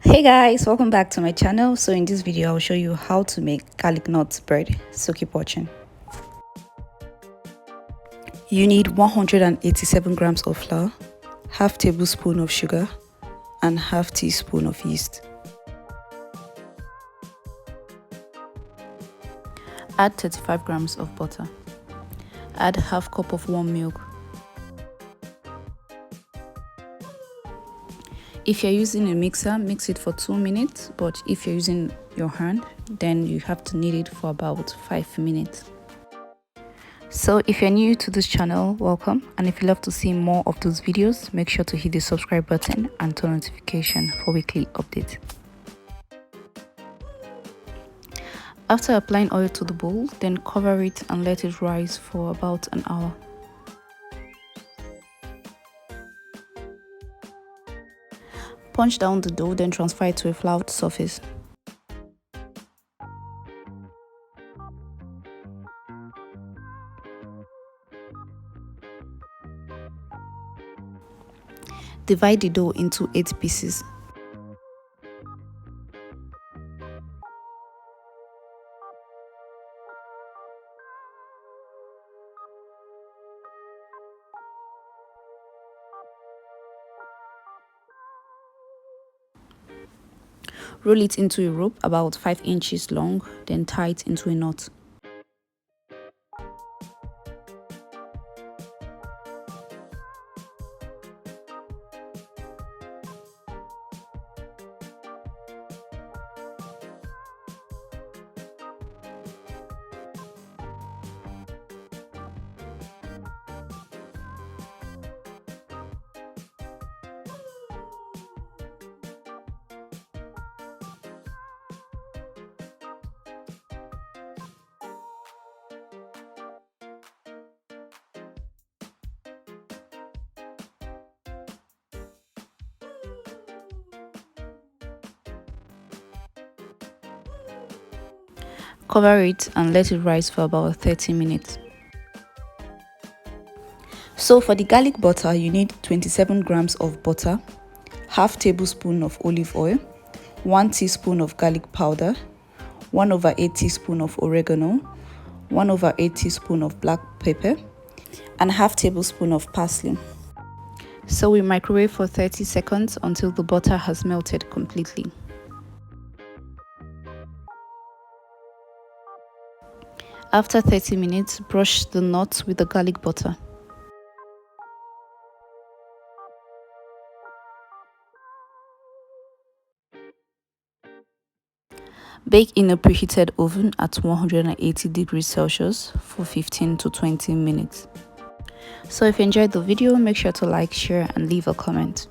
Hey guys, welcome back to my channel. So in this video I'll show you how to make garlic nut bread, so keep watching. You need 187 grams of flour, half tablespoon of sugar and half teaspoon of yeast. Add 35 grams of butter. Add half cup of warm milk. If you're using a mixer, mix it for 2 minutes, but if you're using your hand, then you have to knead it for about 5 minutes. So if you're new to this channel, welcome, and if you love to see more of those videos, make sure to hit the subscribe button and turn notification for weekly updates. After applying oil to the bowl, then cover it and let it rise for about an hour. Punch down the dough, then transfer it to a floured surface. Divide the dough into 8 pieces. Roll it into a rope about 5 inches long, then tie it into a knot. Cover it and let it rise for about 30 minutes. So for the garlic butter, you need 27 grams of butter, half tablespoon of olive oil, 1 teaspoon of garlic powder, 1/8 teaspoon of oregano, 1/8 teaspoon of black pepper, and half tablespoon of parsley. So we microwave for 30 seconds until the butter has melted completely. After 30 minutes, brush the nuts with the garlic butter. Bake in a preheated oven at 180 degrees Celsius for 15 to 20 minutes. So if you enjoyed the video, make sure to like, share and leave a comment.